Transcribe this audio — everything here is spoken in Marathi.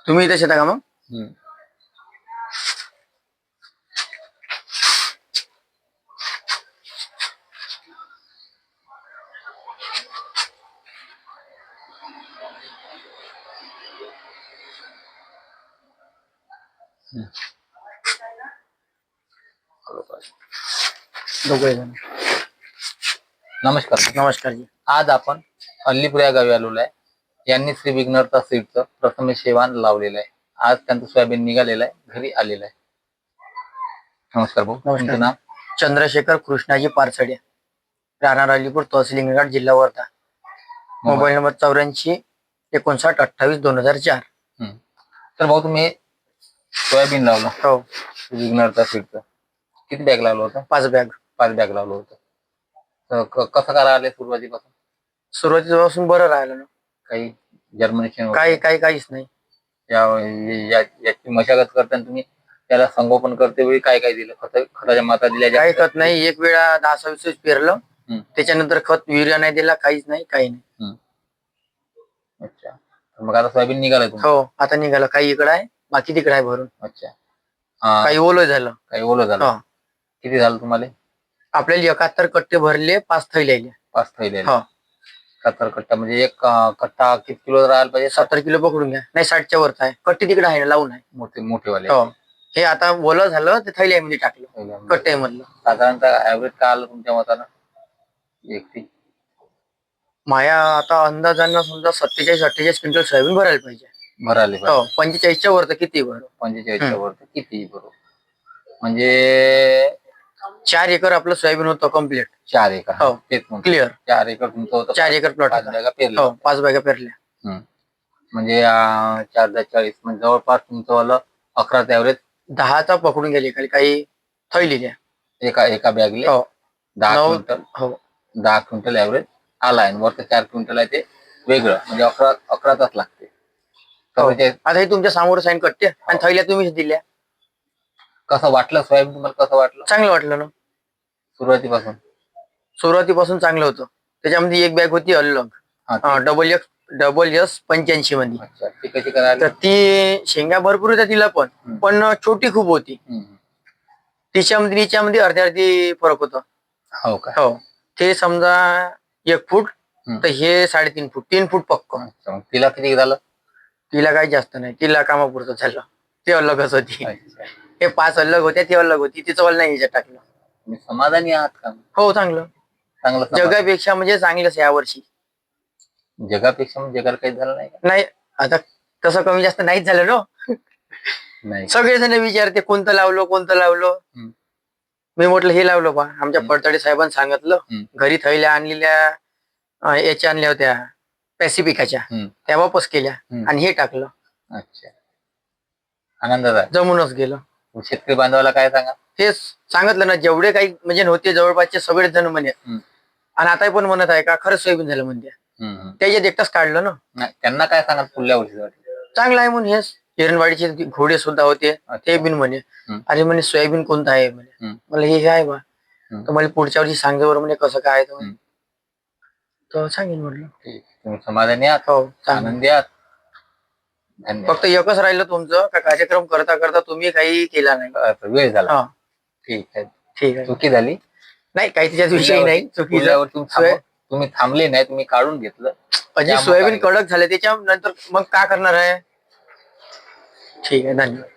तुम्ही इथे शेता का मग? हम्म. दोघे जण. नमस्कार. नमस्कार जी. आज आपण अल्लीपूर या गावी आलेलो आहे. यांनी श्री विघ्नहर्ता सीडचं प्रथम शेवान लावलेलं आहे. आज त्यांचं सोयाबीन निघालेलं आहे, घरी आलेलं आहे. नमस्कार भाऊ, तुमचं नाव? चंद्रशेखर कृष्णाजी पारसडे, राहणार अलीपूर, तहसील हिंगणघाट, जिल्हा वर्धा. Mobile number 84 59 28 2004. तर भाऊ तुम्ही सोयाबीन लावलं? हो. विघ्नहर्ता सीडचं किती बॅग लावलं होतं? 5 बॅग. 5 बॅग लावलं होतं. तर कसं करा आले सुरुवातीपासून? सुरुवातीपासून बरं राहिलं ना. काही जर्मिनेशन काहीच नाही. याची मशागत करताना तुम्ही त्याला संगोपन करते वेळी काय काय दिलं? खताच्या मात्रा दिल्या? काही खत नाही. एक वेळा 10-26 पेरलं, त्याच्यानंतर खत युरिया नाही दिला, काहीच नाही, काही नाही. अच्छा. मग आता सोयाबीन निघालं? हो, आता निघालं. काही इकडे आहे, बाकी तिकडे आहे भरून. अच्छा. काही ओलं झालं. किती झालं तुम्हाला? आपल्याला 71 कट्टे भरले, 5 थैले. 5 थैले. 70 कट्टा म्हणजे एक कट्टा किती किलो राहायला पाहिजे? 70 किलो पकडून घ्या. नाही, 60च्या वरच आहे. कट्टे तिकडे आहे, लावून आहे, मोठेवाले. हो. हे आता ओलं झालं, ते थैल्यामध्ये टाकलं, कट्ट्यामधलं. साधारणतः ऍव्हरेज काय आलं तुमच्या मतानं? एकटी माया आता अंदाजानं समजा 47-48 क्विंटल सोयाबीन भरायला पाहिजे. हो. 45च्या वर तर किती भरू? 45च्या वर तर किती भरू? म्हणजे 4 एकर आपलं सोयाबीन होतं कम्प्लीट. 4 एकर? हो, तेच क्लिअर. 4 एकर तुमचं होतं. 4 एकर प्लॉट. 5 बॅगा पेरल्या. हो, 5 बॅगा पेरल्या. म्हणजे 4-10-40 म्हणजे जवळपास तुमचं वाला 11चा ऍव्हरेज 10चा पकडून गेले. काही थैलील्या एका बॅगले 10 क्विंटल. हो, 10 क्विंटल ऍव्हरेज आला आहे. वरचं 4 क्विंटल आहे ते वेगळं, म्हणजे 11 तास लागते. आता हे तुमच्या समोर साईन कट्टे आणि थैल्या तुम्हीच दिल्या. कसं वाटलं सोयाबीन तुम्हाला? कसं वाटलं? चांगलं वाटलं ना. सुरुवातीपासून चांगलं होतं. त्याच्यामध्ये एक बॅग होती अलग, डबल एस 85 मध्ये. ती कशी करायला? तर ती शेंगा भरपूर होत्या तिला, पण छोटी खूप होती. तिच्यामध्ये अर्धी फरक होता. हो का? हो. ते समजा 1 फूट, तर हे 3.5 फूट, 3 फूट पक्क. तिला किती झालं? तिला काही जास्त नाही, तिला कामापुरतं झालं. ते अलगच होती. हे 5 अलग होत्या, ती अलग होती. तिचं वाल नाही याच्यात टाकलं. तुम्ही समाधानी आहात का? हो, चांगलं. जगापेक्षा म्हणजे चांगलंच या वर्षी. जगापेक्षा म्हणजे जगाला काही झालं नाही? नाही, आता तसं कमी जास्त नाहीच झालं ना. नाही. सगळेजण विचारते कोणतं लावलं. मी म्हटलं हे लावलं बा. आमच्या पडतळे साहेबांनी सांगितलं. घरी थैल्या आणलेल्या याच्या आणल्या होत्या पॅसिफिकाच्या, त्या वापस केल्या आणि हे टाकलं. अच्छा. आनंदात जमूनच गेलं. शेतकरी बांधवाला काय सांगा? हेच सांगितलं ना, जेवढे काही म्हणजे होते जवळपासचे सगळेच जण म्हणे. आणि आता पण म्हणत आहे का खरंच सोयाबीन झालं म्हणते. त्याच्यात एकटाच काढलं ना. त्यांना काय सांगा पुढल्या वर्षी? चांगलं आहे म्हणून. हेच हिरणवाडीचे घोडे सुद्धा होते, ते बिन म्हणे अरे म्हणे सोयाबीन कोणतं आहे म्हणे. मला हे आहे बा, तर मला पुढच्या वर्षी सांगे बरं म्हणे कसं काय तर सांगेन म्हटलं. तुम्ही समाधानी आहात? हो, आनंदी आहात. फक्त एकच राहिलं तुमचं का कार्यक्रम करता करता तुम्ही काही केला नाही. वेळ झाला. ठीक आहे. चुकी झाली नाही, काही त्याच्यात विषय नाही. चुकीचं तुम्ही थांबले नाही, तुम्ही काढून घेतलं. अजी सोयाबीन कडक झाले, त्याच्यानंतर मग काय करणार आहे? ठीक आहे, धन्यवाद.